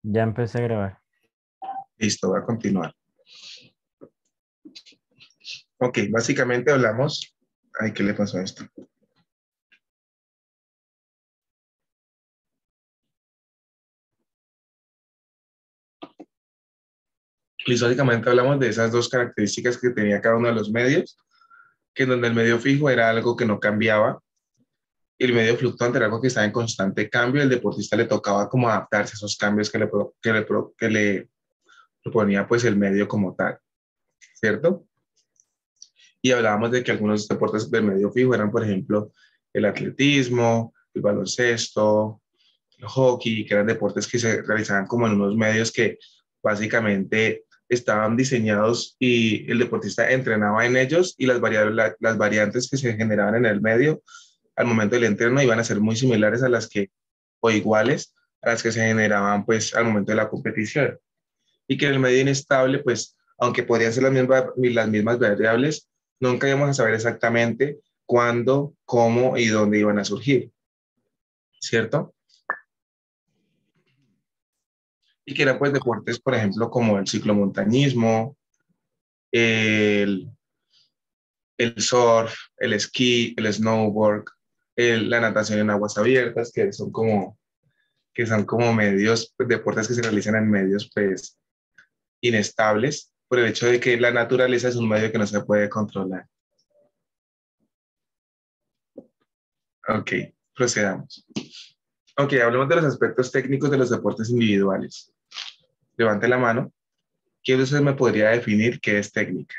Ya empecé a grabar. Listo, voy a continuar. Ok, básicamente hablamos. Ay, ¿qué le pasó a esto? Listo, básicamente hablamos de esas dos características que tenía cada uno de los medios, que en donde el medio fijo era algo que no cambiaba y el medio fluctuante era algo que estaba en constante cambio. El deportista le tocaba como adaptarse a esos cambios que le proponía pues el medio como tal, ¿cierto? Y hablábamos de que algunos deportes del medio fijo eran, por ejemplo, el atletismo, el baloncesto, el hockey, que eran deportes que se realizaban como en unos medios que básicamente estaban diseñados y el deportista entrenaba en ellos y las variantes que se generaban en el medio al momento del entreno iban a ser muy similares a las que, o iguales a las que se generaban pues al momento de la competición. Y que en el medio inestable, pues, aunque podrían ser las mismas variables, nunca íbamos a saber exactamente cuándo, cómo y dónde iban a surgir, ¿cierto? Y que eran pues deportes, por ejemplo, como el ciclomontañismo, el, el surf, el esquí, el snowboard, la natación en aguas abiertas, que son como medios, pues, deportes que se realizan en medios pues inestables por el hecho de que la naturaleza es un medio que no se puede controlar. Ok, procedamos. Ok, hablemos de los aspectos técnicos de los deportes individuales. Levante la mano. ¿Quién de ustedes me podría definir qué es técnica?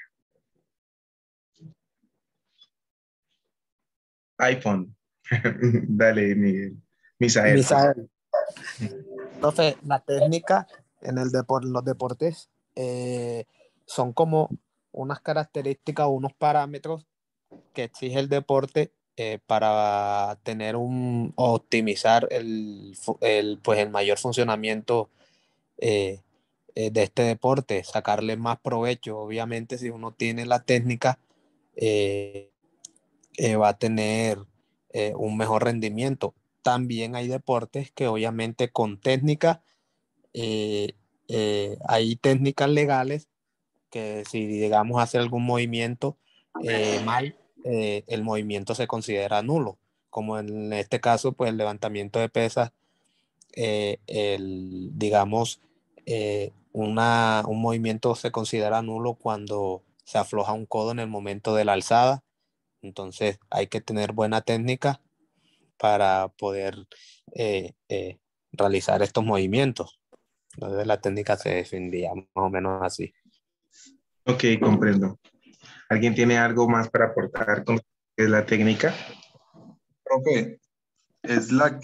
iPhone. Dale, Miguel. Misael, perdón. Misael, profe, la técnica en los deportes son como unas características, unos parámetros que exige el deporte para tener o optimizar pues el mayor funcionamiento eh, de este deporte, sacarle más provecho. Obviamente, si uno tiene la técnica, eh, va a tener un mejor rendimiento. También hay deportes que obviamente con técnica, eh, hay técnicas legales que si llegamos a hacer algún movimiento mal, el movimiento se considera nulo. Como en este caso, pues el levantamiento de pesas, digamos, un movimiento se considera nulo cuando se afloja un codo en el momento de la alzada. Entonces hay que tener buena técnica para poder realizar estos movimientos. Entonces la técnica se definiría más o menos así. Ok, comprendo. ¿Alguien tiene algo más para aportar con qué es la técnica? Profe, es la,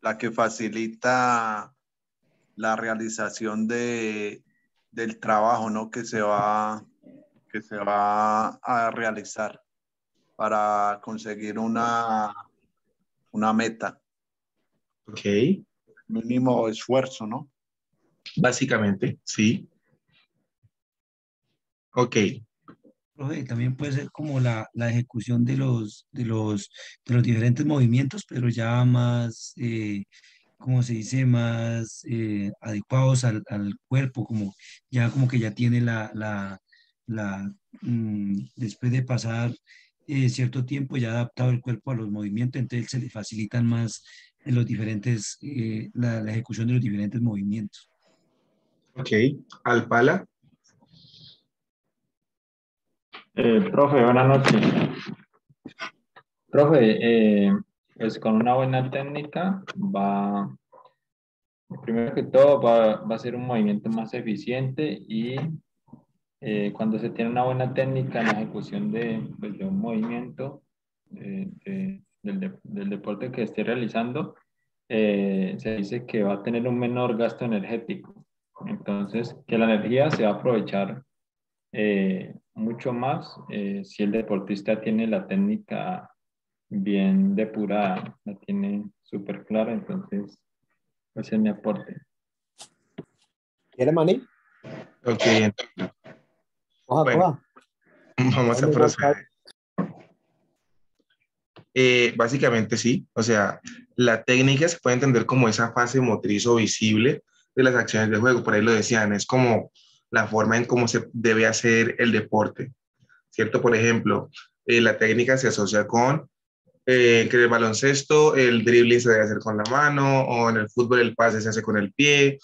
la que facilita la realización del trabajo, ¿no? Que se va a realizar para conseguir una meta, Ok, mínimo esfuerzo, ¿no? básicamente, sí. Ok, Profe, también puede ser como la ejecución de los diferentes movimientos, pero ya más, como se dice, más adecuados al cuerpo, como ya como que ya tiene después de pasar cierto tiempo ya adaptado el cuerpo a los movimientos, entonces se le facilitan más la ejecución de los diferentes movimientos. ok. Alpala. Profe, buenas noches. Profe, pues con una buena técnica primero que todo, va a ser un movimiento más eficiente y cuando se tiene una buena técnica en la ejecución pues, de un movimiento del deporte que esté realizando, se dice que va a tener un menor gasto energético. Entonces, que la energía se va a aprovechar mucho más si el deportista tiene la técnica bien depurada, la tiene súper clara, entonces ese es mi aporte. ¿Quiere maní? Ok, Coja, bueno, coja. vamos a Dame una, proceder. Básicamente sí, o sea, la técnica se puede entender como esa fase motriz o visible de las acciones del juego, por ahí lo decían, es como la forma en cómo se debe hacer el deporte, ¿cierto? Por ejemplo, la técnica se asocia con que en el baloncesto el dribbling se debe hacer con la mano, o en el fútbol el pase se hace con el pie,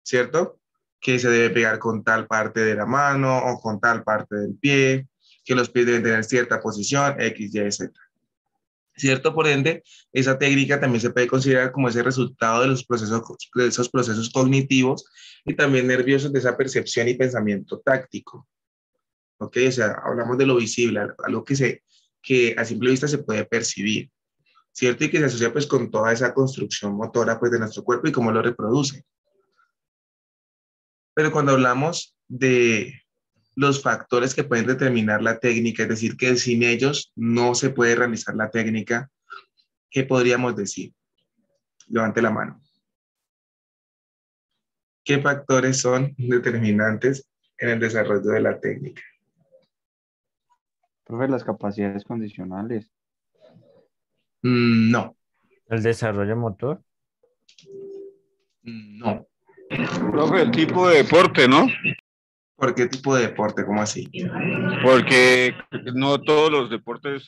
¿cierto? Que se debe pegar con tal parte de la mano o con tal parte del pie, que los pies deben tener cierta posición, X, Y, Z. ¿Cierto? Por ende, esa técnica también se puede considerar como ese resultado de esos procesos cognitivos y también nerviosos de esa percepción y pensamiento táctico. ¿Ok? O sea, hablamos de lo visible, algo que a simple vista se puede percibir, ¿cierto? Y que se asocia pues con toda esa construcción motora pues de nuestro cuerpo y cómo lo reproduce. Pero cuando hablamos de los factores que pueden determinar la técnica, es decir, que sin ellos no se puede realizar la técnica, ¿qué podríamos decir? Levante la mano. ¿Qué factores son determinantes en el desarrollo de la técnica? Profe, las capacidades condicionales. No, El desarrollo motor. no. Profe, el tipo de deporte, ¿no? ¿Por qué tipo de deporte? ¿Cómo así? Porque no todos los deportes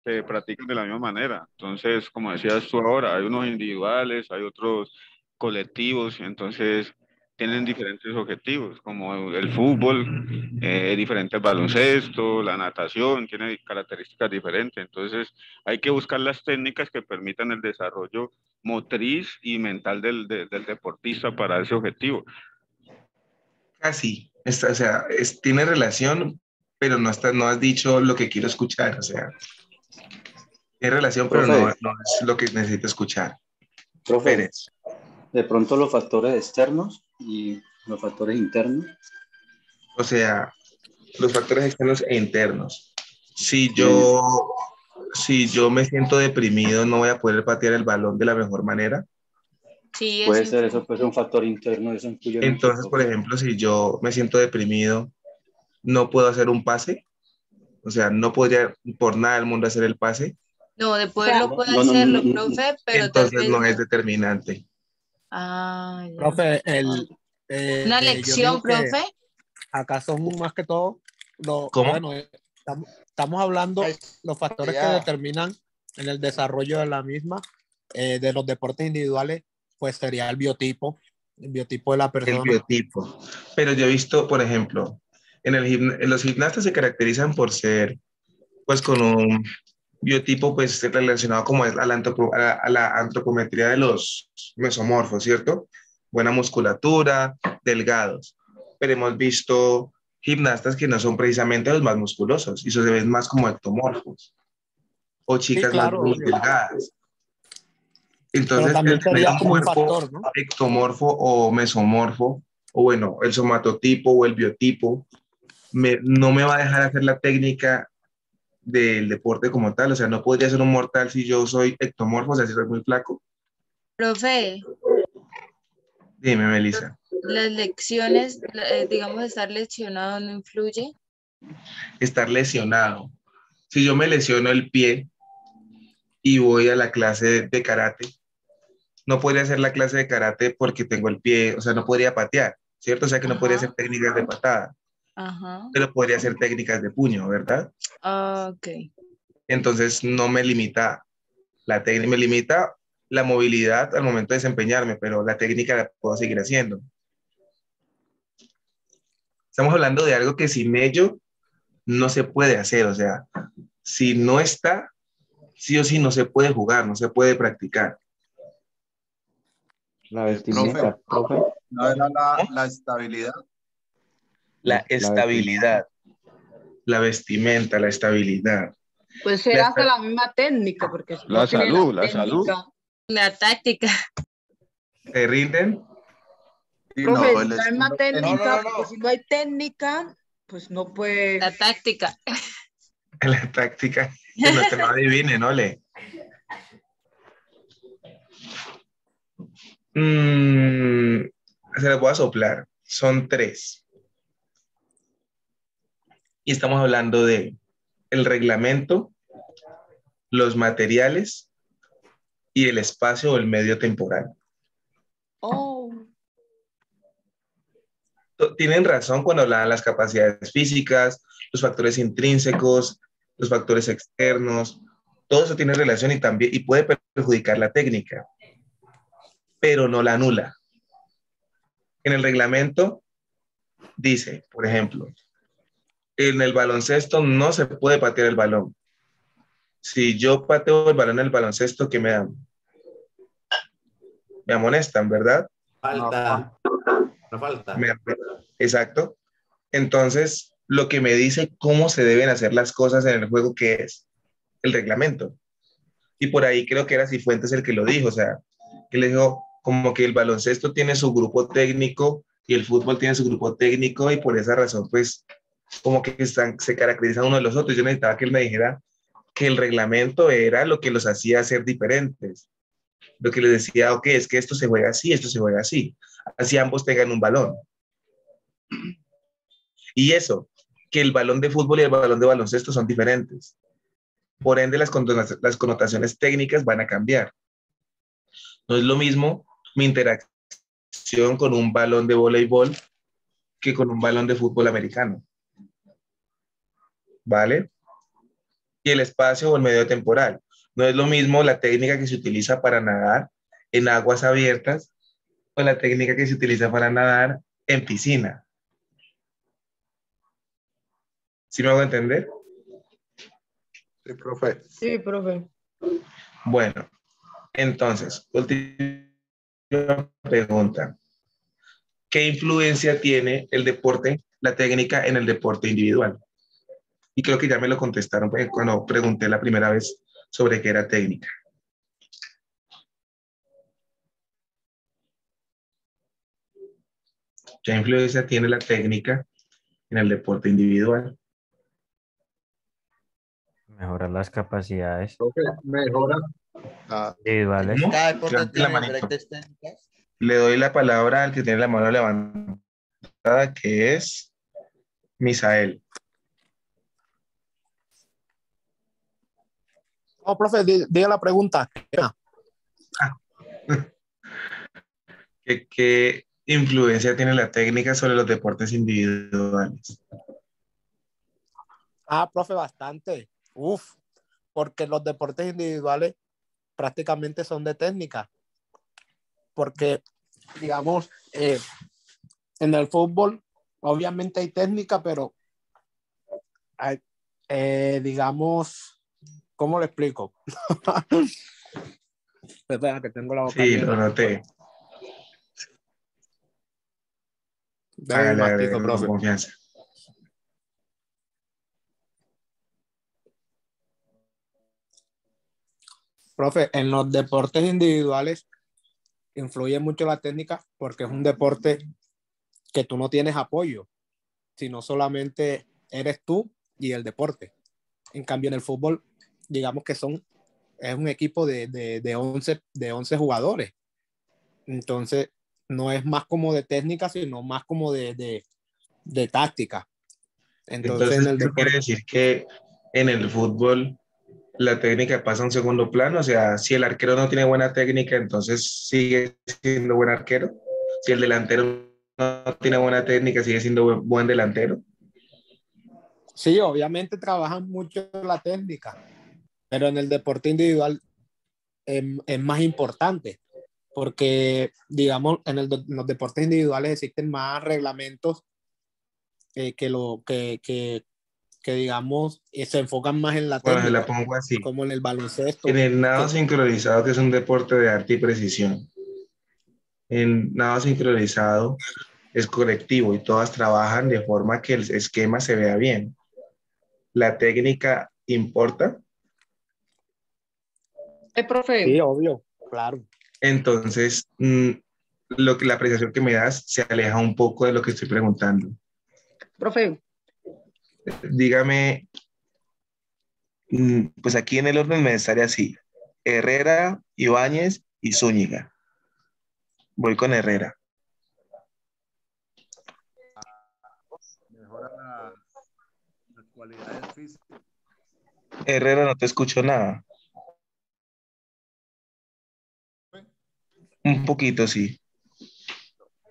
se practican de la misma manera. Entonces, como decías tú ahora, hay unos individuales, hay otros colectivos, entonces tienen diferentes objetivos, como el fútbol, diferente el baloncesto, la natación, tiene características diferentes. Entonces, hay que buscar las técnicas que permitan el desarrollo motriz y mental del deportista para ese objetivo. Casi. O sea, tiene relación, pero no has dicho lo que quiero escuchar. O sea, tiene relación, pero Profe, no es lo que necesito escuchar. profe, Pérez. de pronto los factores externos y los factores internos. O sea, los factores externos e internos. Si Sí, yo, si yo me siento deprimido, no voy a poder patear el balón de la mejor manera. Sí, puede ser, eso puede ser un factor interno, eso influye mucho, Entonces, por profe. ejemplo, si yo me siento deprimido, no puedo hacer un pase. O sea, no podría por nada del mundo hacer el pase. no, de poderlo No, puede no, no, hacerlo, no, no. profe, pero tal Entonces vez no es no. determinante. Ah, ya. Profe, Una yo lección, digo que profe. acá son más que todo, ¿Cómo? bueno, estamos hablando los factores que determinan en el desarrollo de la misma, de los deportes individuales, pues sería el biotipo de la El persona. biotipo. Pero yo he visto, por ejemplo, en los gimnastas se caracterizan por ser, pues, con un biotipo, pues, relacionado como es a la antropometría de los mesomorfos, ¿cierto? Buena musculatura, delgados. Pero hemos visto gimnastas que no son precisamente los más musculosos y eso se ven más como ectomorfos o Sí, chicas más claro, muy obvio. delgadas. Pero Entonces, el también tener sería un como un cuerpo factor, ¿no? ectomorfo o mesomorfo, o bueno, el somatotipo o el biotipo, no me va a dejar hacer la técnica del deporte como tal. O sea, no podría ser un mortal si yo soy ectomorfo, o sea, si soy muy flaco. Profe, Dime, Melissa. las lecciones, digamos, estar lesionado no influye. Estar lesionado. Si yo me lesiono el pie y voy a la clase de karate, no podría hacer la clase de karate porque tengo el pie, o sea, no podría patear, ¿cierto? O sea, que no podría hacer Ajá, técnicas de patada, ajá. pero podría hacer técnicas de puño, ¿verdad? Ah, ok. Entonces no me limita la técnica, me limita la movilidad al momento de desempeñarme, pero la técnica la puedo seguir haciendo. Estamos hablando de algo que sin ello no se puede hacer, o sea, si no está, sí o sí no se puede jugar, no se puede practicar. La Profe, vestimenta, profe, ¿no era ¿Cómo? la estabilidad? La la vestimenta. estabilidad, la vestimenta, la estabilidad. Puede La ser hasta esta- la misma técnica, porque si La no tiene la salud, la salud. técnica. La táctica. ¿Te rinden? Sí, Profe, no, el la misma estilo No, no, técnica, no, porque no. si no hay técnica, pues no puede. La táctica. La táctica, que no adivine, ¿no? Mm, se las voy a soplar. Son tres. Y estamos hablando de el reglamento, los materiales y el espacio o el medio temporal. Oh, Tienen razón cuando hablan de las capacidades físicas, los factores intrínsecos, los factores externos, todo eso tiene relación y también y puede perjudicar la técnica, pero no la anula. En el reglamento dice, por ejemplo, en el baloncesto no se puede patear el balón. Si yo pateo el balón en el baloncesto, ¿qué me dan? Me amonestan, ¿verdad? Falta, no falta. Me- Exacto. Entonces, lo que me dice cómo se deben hacer las cosas en el juego, ¿qué es? El reglamento. Y por ahí creo que era Cifuentes el que lo dijo, o sea, que le dijo como que el baloncesto tiene su grupo técnico y el fútbol tiene su grupo técnico y por esa razón, pues, como que se caracterizan uno de los otros. Yo necesitaba que él me dijera que el reglamento era lo que los hacía ser diferentes, lo que les decía, ok, es que esto se juega así, esto se juega así, así ambos tengan un balón. Y eso, que el balón de fútbol y el balón de baloncesto son diferentes. Por ende, las connotaciones técnicas van a cambiar. No es lo mismo mi interacción con un balón de voleibol que con un balón de fútbol americano. ¿Vale? Y el espacio o el medio temporal. No es lo mismo la técnica que se utiliza para nadar en aguas abiertas o la técnica que se utiliza para nadar en piscina. ¿Sí me hago entender? Sí, profe. sí, profe. Bueno, entonces, última pregunta. ¿Qué influencia tiene el deporte, la técnica en el deporte individual? Y creo que ya me lo contestaron cuando pregunté la primera vez sobre qué era técnica. ¿Qué influencia tiene la técnica en el deporte individual? Mejorar las capacidades Profe, mejora. individuales. ¿Cómo? Cada deporte Levante la tiene manito. diferentes técnicas. Le doy la palabra al que tiene la mano levantada, que es Misael. No, profe, diga la pregunta. ¿Qué influencia tiene la técnica sobre los deportes individuales? Profe, bastante. Uf, porque los deportes individuales prácticamente son de técnica. Porque, digamos, en el fútbol, obviamente hay técnica, pero hay, digamos, ¿cómo le explico? Espera, que tengo la boca Sí, llena. lo noté. Dame un Hágale mastico, con profe. confianza. Profe, en los deportes individuales influye mucho la técnica porque es un deporte que tú no tienes apoyo, sino solamente eres tú y el deporte. En cambio, en el fútbol, digamos que es un equipo de 11 jugadores. Entonces, no es más como de técnica, sino más como de táctica. Entonces, en Entonces, el ¿eso quiere deporte, decir que en el fútbol la técnica pasa a un segundo plano? O sea, si el arquero no tiene buena técnica, entonces sigue siendo buen arquero. Si el delantero no tiene buena técnica, sigue siendo buen delantero. sí, obviamente trabajan mucho la técnica, pero en el deporte individual es más importante porque, digamos, en los deportes individuales existen más reglamentos que digamos, se enfocan más en la Bueno, se la técnica, pongo así. como en el En baloncesto. el nado Que, sincronizado, que es un deporte de arte y precisión, en nado sincronizado es colectivo y todas trabajan de forma que el esquema se vea bien. La técnica importa, Profe, sí, obvio, claro. entonces la apreciación que me das se aleja un poco de lo que estoy preguntando. profe, Dígame, pues aquí en el orden me estaría así: Herrera, Ibáñez y Zúñiga. Voy con Herrera. Mejora las cualidades físicas. Herrera, no te escucho nada. Un poquito, sí.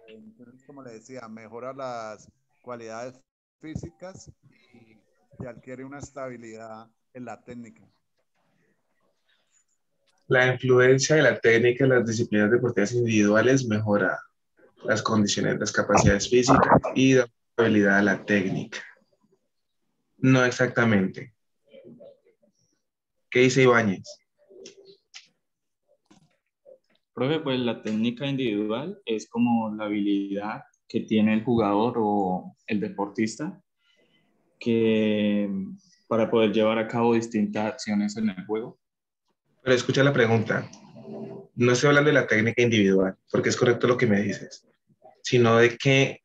Entonces, como le decía, mejora las cualidades físicas y se adquiere una estabilidad en la técnica. La influencia de la técnica en las disciplinas deportivas individuales mejora las condiciones, las capacidades físicas y da habilidad a la técnica. No exactamente. ¿Qué dice Ibáñez? Profe, pues la técnica individual es como la habilidad que tiene el jugador o el deportista que para poder llevar a cabo distintas acciones en el juego. Pero escucha la pregunta. No estoy hablando de la técnica individual, porque es correcto lo que me dices, sino de qué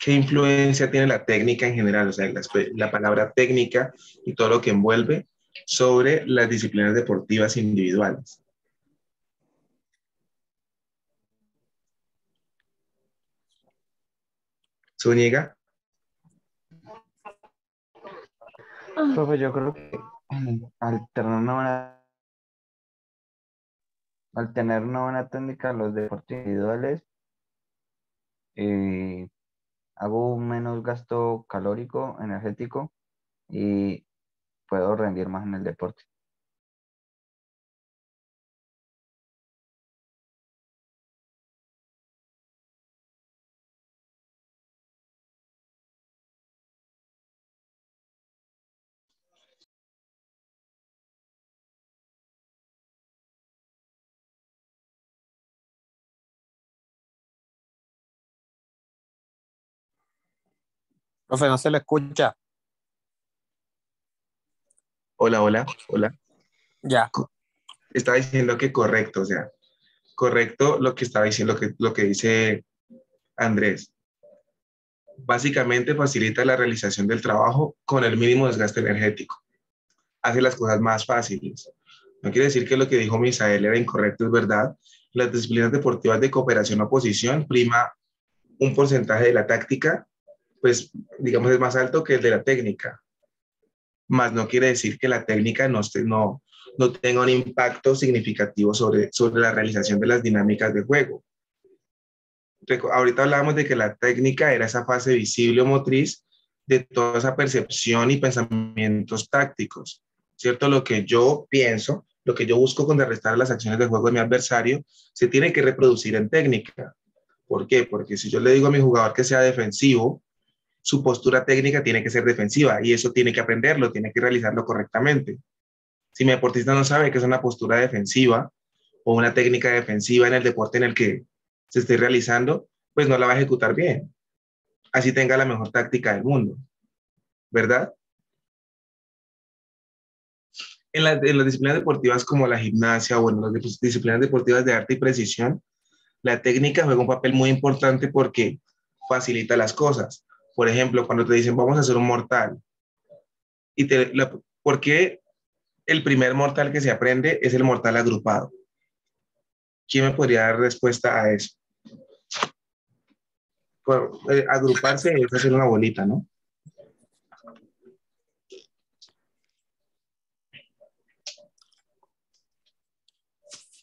influencia tiene la técnica en general, o sea, la palabra técnica y todo lo que envuelve sobre las disciplinas deportivas individuales. Zúñiga. Profe, yo creo que al tener una buena técnica en los deportes individuales, eh, hago un menos gasto calórico, energético y puedo rendir más en el deporte. Profe, no se le escucha. Hola, hola, hola. Ya. Estaba diciendo que correcto, o sea, correcto lo que estaba diciendo, lo que dice Andrés. Básicamente facilita la realización del trabajo con el mínimo desgaste energético. Hace las cosas más fáciles. No quiere decir que lo que dijo Misael era incorrecto, es verdad. Las disciplinas deportivas de cooperación o oposición prima un porcentaje de la táctica, pues digamos es más alto que el de la técnica. Más no quiere decir que la técnica no tenga un impacto significativo sobre la realización de las dinámicas de juego. Ahorita hablábamos de que la técnica era esa fase visible o motriz de toda esa percepción y pensamientos tácticos, ¿cierto? Lo que yo pienso, lo que yo busco contrarrestar las acciones de juego de mi adversario, se tiene que reproducir en técnica. ¿Por qué? Porque si yo le digo a mi jugador que sea defensivo, su postura técnica tiene que ser defensiva y eso tiene que aprenderlo, tiene que realizarlo correctamente. Si mi deportista no sabe que es una postura defensiva o una técnica defensiva en el deporte en el que se esté realizando, pues no la va a ejecutar bien. Así tenga la mejor táctica del mundo, ¿verdad? En las disciplinas deportivas como la gimnasia o en las disciplinas deportivas de arte y precisión, la técnica juega un papel muy importante porque facilita las cosas. Por ejemplo, cuando te dicen vamos a hacer un mortal, ¿por qué el primer mortal que se aprende es el mortal agrupado? ¿Quién me podría dar respuesta a eso? Agruparse es hacer una bolita, ¿no?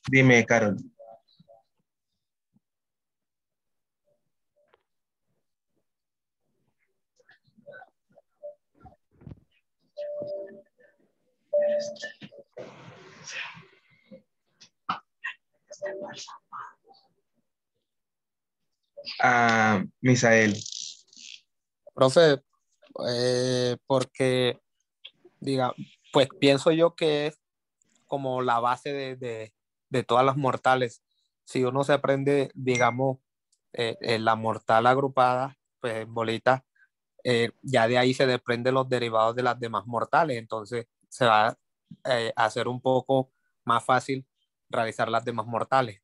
Dime, Carol. Misael. Profe, porque, diga, pues pienso yo que es como la base de todas las mortales. Si uno se aprende, digamos, en la mortal agrupada, pues en bolita, ya de ahí se desprenden los derivados de las demás mortales, entonces se va a hacer un poco más fácil realizar las demás mortales.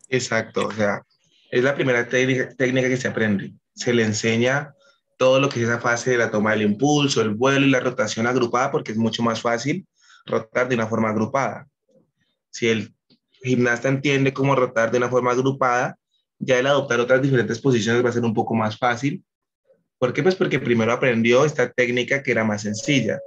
Exacto, o sea, es la primera técnica que se aprende. Se le enseña todo lo que es esa fase de la toma del impulso, el vuelo y la rotación agrupada, porque es mucho más fácil rotar de una forma agrupada. Si el gimnasta entiende cómo rotar de una forma agrupada, ya el adoptar otras diferentes posiciones va a ser un poco más fácil. ¿Por qué? Pues porque primero aprendió esta técnica que era más sencilla.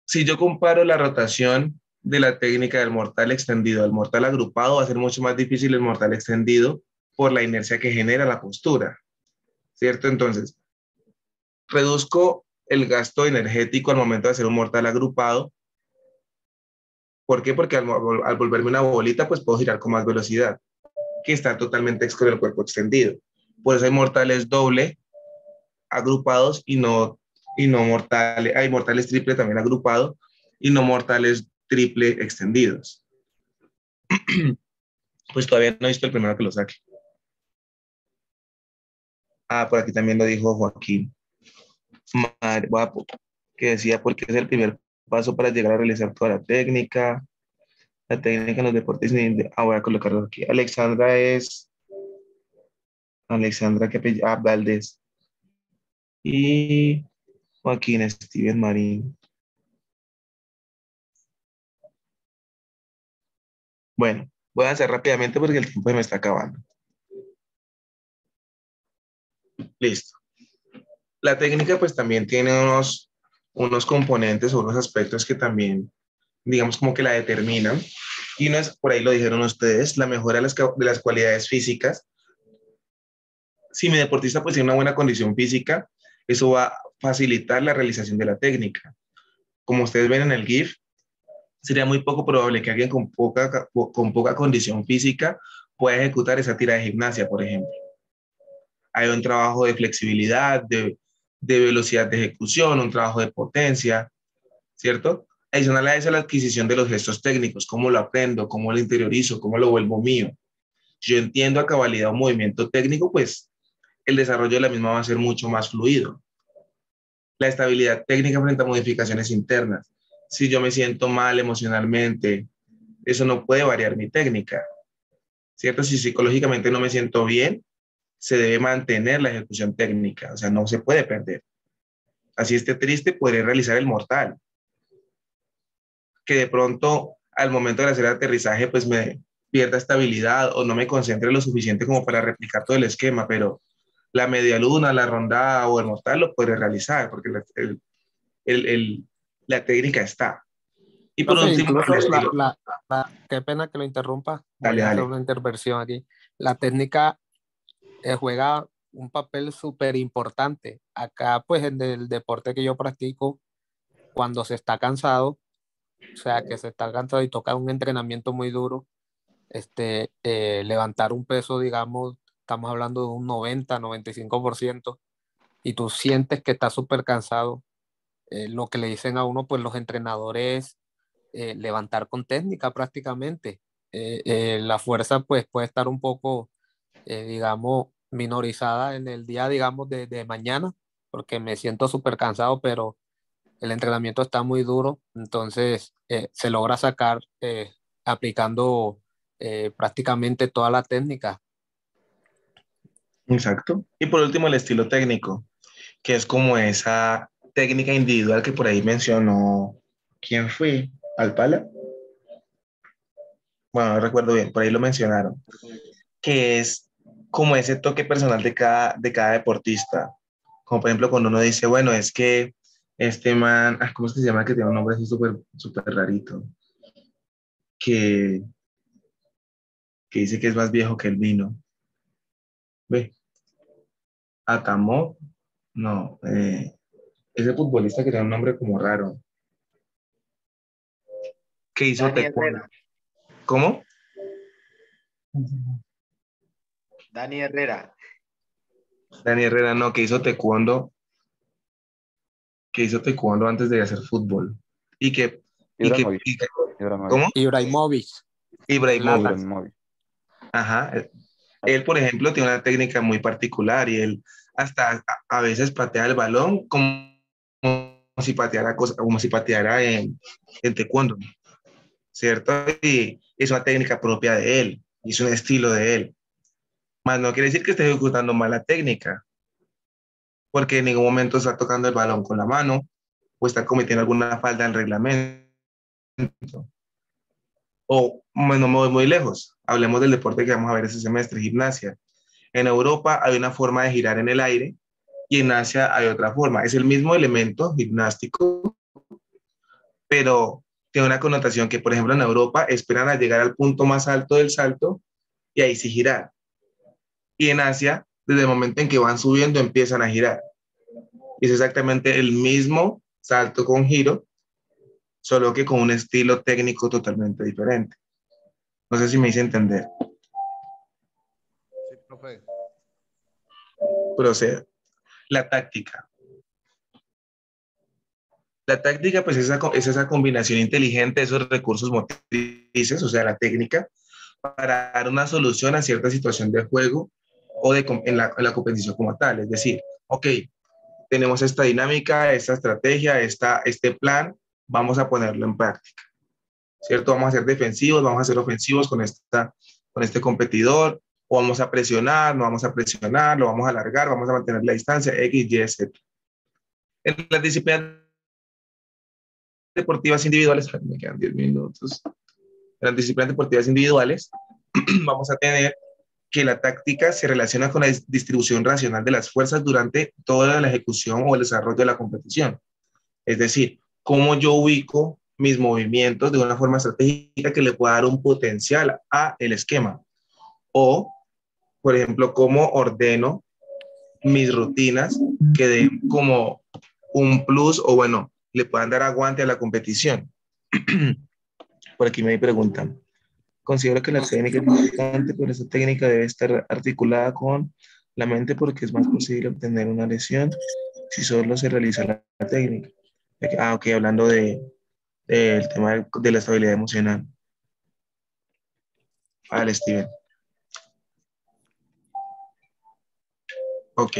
Si yo comparo la rotación de la técnica del mortal extendido al mortal agrupado, va a ser mucho más difícil el mortal extendido por la inercia que genera la postura, ¿cierto? Entonces, reduzco el gasto energético al momento de hacer un mortal agrupado. ¿Por qué? Porque al volverme una bolita, pues puedo girar con más velocidad, que está totalmente con el cuerpo extendido. Por eso hay mortales doble agrupados y no mortales, hay mortales triple también agrupados y no mortales triple extendidos. Pues todavía no he visto el primero que lo saque. Ah, por aquí también lo dijo Joaquín Guapo, que decía porque es el primer paso para llegar a realizar toda la técnica en los deportes. Voy a colocarlo aquí. Alexandra, que Valdés. Y Joaquín Steven Marín. Bueno, voy a hacer rápidamente porque el tiempo me está acabando. Listo. La técnica pues también tiene unos componentes o unos aspectos que también, digamos, como que la determinan. Y no es, por ahí lo dijeron ustedes, la mejora de las cualidades físicas. Si mi deportista pues tiene una buena condición física, eso va a facilitar la realización de la técnica. Como ustedes ven en el GIF, sería muy poco probable que alguien con poca condición física pueda ejecutar esa tira de gimnasia, por ejemplo. Hay un trabajo de flexibilidad, de velocidad de ejecución, un trabajo de potencia, ¿cierto? Adicional a eso, la adquisición de los gestos técnicos, cómo lo aprendo, cómo lo interiorizo, cómo lo vuelvo mío. Si yo entiendo a cabalidad un movimiento técnico, pues el desarrollo de la misma va a ser mucho más fluido. La estabilidad técnica frente a modificaciones internas. Si yo me siento mal emocionalmente, eso no puede variar mi técnica, ¿cierto? Si psicológicamente no me siento bien, se debe mantener la ejecución técnica, o sea, no se puede perder. Así esté triste, podré realizar el mortal. Que de pronto, al momento de hacer el aterrizaje, pues me pierda estabilidad o no me concentre lo suficiente como para replicar todo el esquema, pero la media luna, la rondada o el mortal lo podré realizar, porque la técnica está. Y por Profe, último, incluso estilo. qué pena que lo interrumpa, voy Dale, a hacer dale. una intervención aquí. La técnica juega un papel súper importante. Acá, pues, en el deporte que yo practico, cuando se está cansado, o sea, que se está cansado y toca un entrenamiento muy duro, levantar un peso, digamos, estamos hablando de un 90-95%, y tú sientes que estás súper cansado, lo que le dicen a uno, pues los entrenadores, levantar con técnica prácticamente. La fuerza, pues, puede estar un poco, digamos, minorizada en el día, digamos, de mañana, porque me siento súper cansado, pero el entrenamiento está muy duro, entonces se logra sacar aplicando prácticamente toda la técnica. Exacto. Y por último, el estilo técnico, que es como esa técnica individual que por ahí mencionó, ¿quién fue? ¿Alpala? Bueno, no recuerdo bien, por ahí lo mencionaron, que es como ese toque personal de cada deportista. Como por ejemplo cuando uno dice, bueno, es que este man, ¿cómo es que se llama? Que tiene un nombre así súper rarito, que, que dice que es más viejo que el vino. Ve, Atamó, no, ese futbolista que tiene un nombre como raro, que hizo Dani taekwondo. Herrera. ¿Cómo? Dani Herrera. Dani Herrera, no, que hizo taekwondo antes de hacer fútbol. Ibrahimovic. ¿Cómo? Ibrahimovic. Ibrahimovic. Ajá. Él, por ejemplo, tiene una técnica muy particular y él hasta a veces patea el balón como si pateara en taekwondo, ¿cierto? Y es una técnica propia de él, y es un estilo de él. Más no quiere decir que esté ejecutando mal la técnica, porque en ningún momento está tocando el balón con la mano o está cometiendo alguna falta del reglamento. O bueno, me voy muy lejos. Hablemos del deporte que vamos a ver ese semestre, gimnasia. En Europa hay una forma de girar en el aire y en Asia hay otra forma. Es el mismo elemento gimnástico, pero tiene una connotación que, por ejemplo, en Europa esperan a llegar al punto más alto del salto y ahí sí girar. Y en Asia, desde el momento en que van subiendo, empiezan a girar. Y es exactamente el mismo salto con giro, solo que con un estilo técnico totalmente diferente. No sé si me hice entender. Sí, profe. Procedo. La táctica. La táctica, pues, es esa combinación inteligente de esos recursos motrices, o sea, la técnica, para dar una solución a cierta situación de juego o en la competición como tal. Es decir, ok, tenemos esta dinámica, esta estrategia, este plan, vamos a ponerlo en práctica, ¿cierto? Vamos a ser defensivos, vamos a ser ofensivos con este competidor, o vamos a presionar, no vamos a presionar, lo vamos a alargar, vamos a mantener la distancia, X, Y, Z. En las disciplinas deportivas individuales, me quedan 10 minutos, en las disciplinas deportivas individuales, vamos a tener que la táctica se relaciona con la distribución racional de las fuerzas durante toda la ejecución o el desarrollo de la competición. Es decir, cómo yo ubico mis movimientos de una forma estratégica que le pueda dar un potencial a el esquema. O, por ejemplo, cómo ordeno mis rutinas que den como un plus o, bueno, le puedan dar aguante a la competición. Por aquí me preguntan. Considero que la técnica es importante, pero esa técnica debe estar articulada con la mente porque es más posible obtener una lesión si solo se realiza la técnica. Ok, hablando del tema de la estabilidad emocional. Vale, Steven. Ok.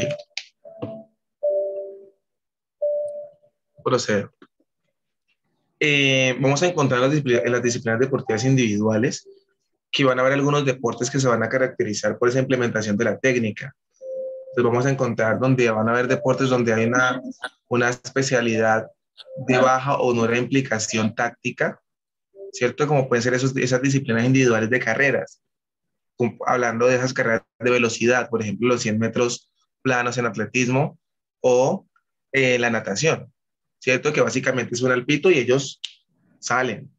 Procedo. Vamos a encontrar en las disciplinas deportivas individuales que van a haber algunos deportes que se van a caracterizar por esa implementación de la técnica. Entonces vamos a encontrar donde van a haber deportes donde hay una especialidad de baja o nueva implicación táctica, ¿cierto? Como pueden ser esas disciplinas individuales de carreras, hablando de esas carreras de velocidad, por ejemplo, los 100 metros planos en atletismo o la natación, ¿cierto? Que básicamente suena el pito y ellos salen,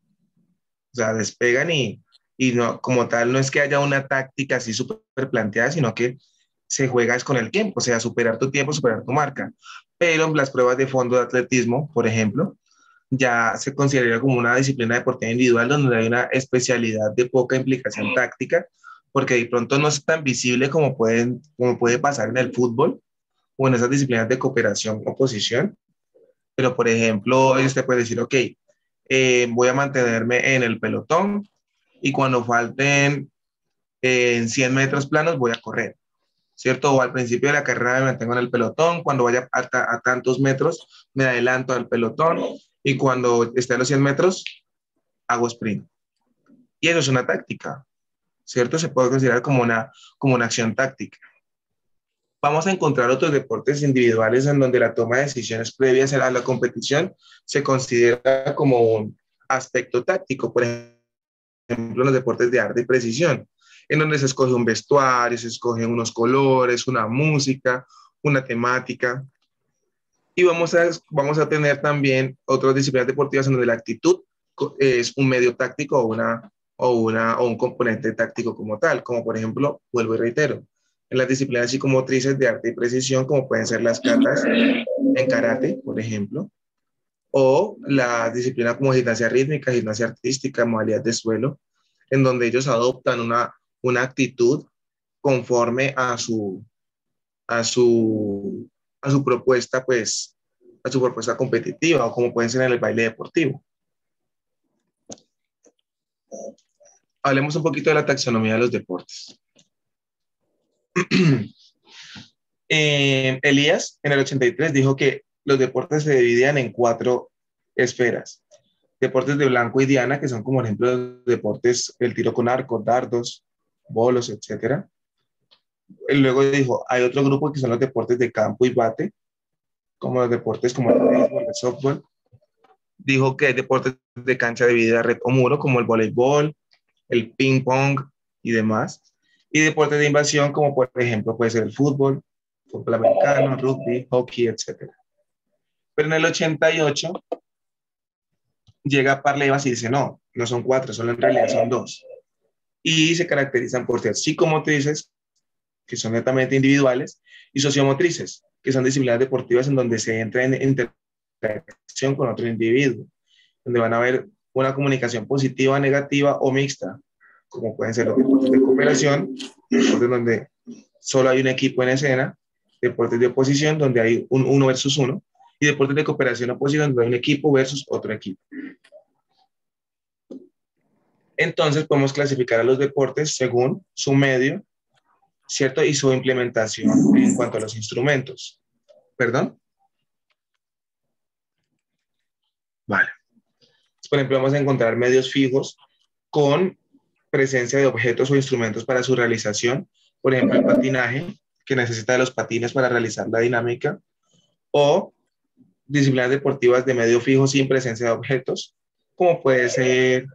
o sea, despegan y no, como tal no es que haya una táctica así súper planteada, sino que se juega es con el tiempo, o sea, superar tu tiempo, superar tu marca. Pero en las pruebas de fondo de atletismo, por ejemplo, ya se considera como una disciplina deportiva individual donde hay una especialidad de poca implicación táctica, porque de pronto no es tan visible como puede pasar en el fútbol o en esas disciplinas de cooperación o posición. Pero, por ejemplo, usted puede decir, ok, voy a mantenerme en el pelotón y cuando falten en 100 metros planos voy a correr, ¿cierto? O al principio de la carrera me mantengo en el pelotón, cuando vaya a tantos metros me adelanto al pelotón y cuando esté a los 100 metros hago sprint. Y eso es una táctica, ¿cierto? Se puede considerar como una acción táctica. Vamos a encontrar otros deportes individuales en donde la toma de decisiones previas a la competición se considera como un aspecto táctico, por ejemplo, los deportes de arte y precisión, en donde se escoge un vestuario, se escogen unos colores, una música, una temática. Y vamos a tener también otras disciplinas deportivas en donde la actitud es un medio táctico o un componente táctico como tal, como por ejemplo, vuelvo y reitero, en las disciplinas psicomotrices de arte y precisión, como pueden ser las katas en karate, por ejemplo, o las disciplinas como gimnasia rítmica, gimnasia artística, modalidad de suelo, en donde ellos adoptan una actitud conforme a su propuesta, pues, a su propuesta competitiva, o como pueden ser en el baile deportivo. Hablemos un poquito de la taxonomía de los deportes. Elías, en el 83, dijo que los deportes se dividían en 4 esferas. Deportes de blanco y diana, que son como ejemplo de deportes, el tiro con arco, dardos, bolos, etc. Luego dijo, hay otro grupo que son los deportes de campo y bate, como los deportes como el béisbol, el softball. Dijo que hay deportes de cancha de vida, red o muro, como el voleibol, el ping pong y demás. Y deportes de invasión, como por ejemplo puede ser el fútbol americano, rugby, hockey, etc. Pero en el 88 llega Parlevas y dice, no, no son 4, solo en realidad son 2. Y se caracterizan por ser psicomotrices, que son netamente individuales, y sociomotrices, que son disciplinas deportivas en donde se entra en interacción con otro individuo, donde van a haber una comunicación positiva, negativa o mixta, como pueden ser los deportes de cooperación, deportes donde solo hay un equipo en escena, deportes de oposición donde hay un 1 versus 1, y deportes de cooperación oposición donde hay un equipo versus otro equipo. Entonces podemos clasificar a los deportes según su medio, ¿cierto? Y su implementación en cuanto a los instrumentos. ¿Perdón? Vale. Por ejemplo, vamos a encontrar medios fijos con presencia de objetos o instrumentos para su realización. Por ejemplo, el patinaje, que necesita de los patines para realizar la dinámica, o disciplinas deportivas de medio fijo sin presencia de objetos, como puede ser,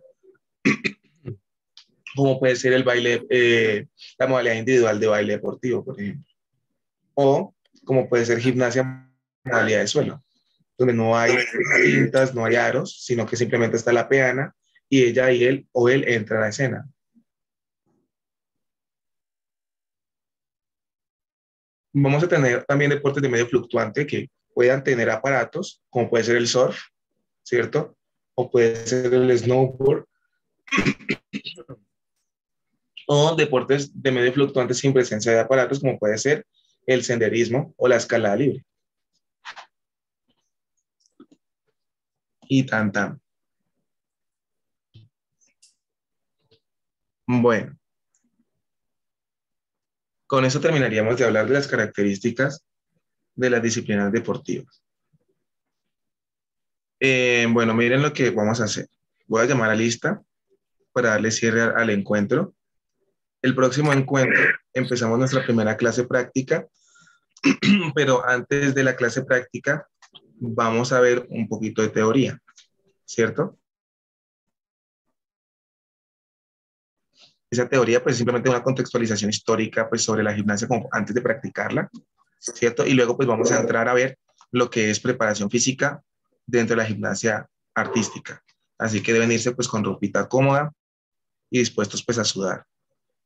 el baile, la modalidad individual de baile deportivo, por ejemplo. O como puede ser gimnasia, modalidad de suelo, donde no hay cintas, no hay aros, sino que simplemente está la peana y ella y él o él entran a la escena. Vamos a tener también deportes de medio fluctuante que puedan tener aparatos, como puede ser el surf, ¿cierto? O puede ser el snowboard. O deportes de medio fluctuante sin presencia de aparatos, como puede ser el senderismo o la escalada libre. Y tan tan. Bueno, con eso terminaríamos de hablar de las características de las disciplinas deportivas. Bueno, miren lo que vamos a hacer. Voy a llamar a lista para darle cierre al encuentro. El próximo encuentro empezamos nuestra primera clase práctica, pero antes de la clase práctica vamos a ver un poquito de teoría, ¿cierto? Esa teoría pues simplemente una contextualización histórica pues sobre la gimnasia como antes de practicarla, ¿cierto? Y luego pues vamos a entrar a ver lo que es preparación física dentro de la gimnasia artística. Así que deben irse pues con ropita cómoda y dispuestos pues a sudar.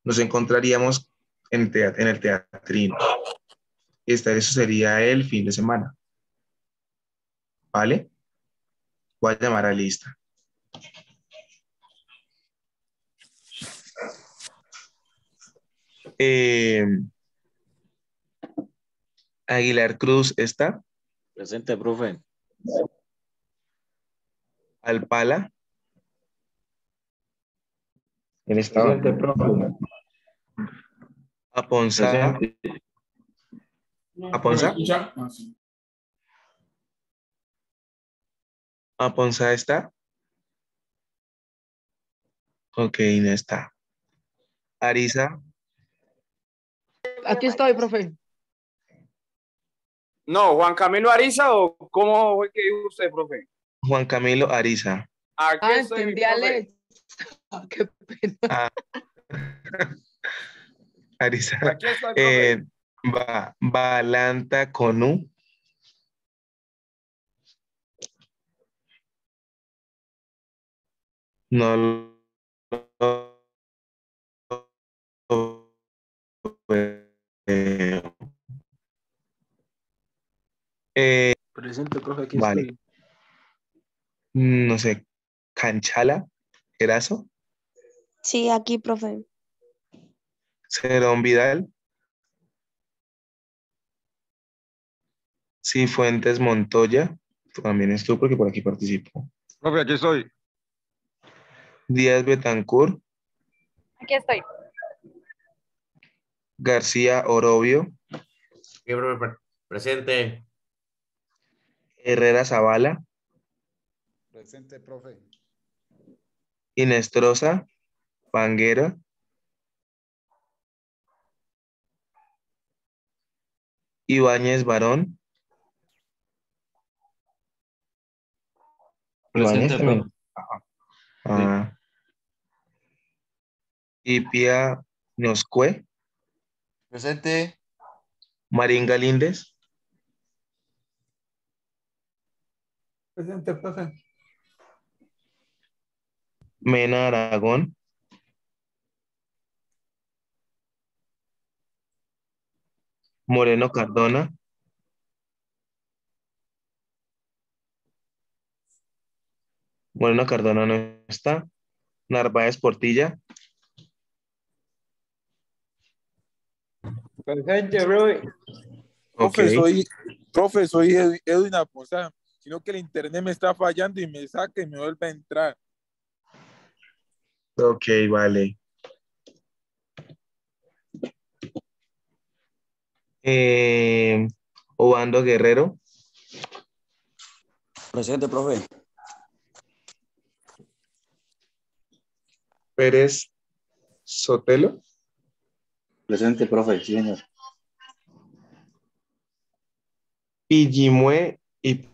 Nos encontraríamos en el teatrino. Eso sería el fin de semana. ¿Vale? Voy a llamar a lista. Aguilar Cruz está. Presente, profe. Alpala. Él está. Presente, profe. Aponza. ¿Aponza? ¿Aponza está? Ok, no está. Ariza. Aquí estoy, profe. No, Juan Camilo Ariza, ¿o cómo fue que dijo usted, profe? Juan Camilo Ariza. Aquí estoy, entendí, Alex. Qué pena. Ariza. Aquí estoy, profe. Balanta Conu. No lo Presente, profe, aquí vale. estoy. No sé, Canchala, ¿Erazo? Sí, aquí, profe. Cerón Vidal. Cifuentes Montoya. También estuvo porque por aquí participó. Profe, aquí estoy. Díaz Betancourt. Aquí estoy. García Orobio. Sí, profe, presente. Herrera Zavala. Presente, profe. Inestrosa. Panguera. Ibáñez Barón. Presente, Ibáñez también. profe. Ipia Noscue. Presente. Marín Galíndez. Presente, profe. Mena Aragón. Moreno Cardona. Moreno Cardona no está. Narváez Portilla. Presente, bro. Ok. Profe, soy Edwin Aposán, sino que el internet me está fallando y me saca y me vuelve a entrar. Ok, vale. Obando Guerrero. Presente, profe. Pérez Sotelo. Presente, profe, sí, señor. Pillimue y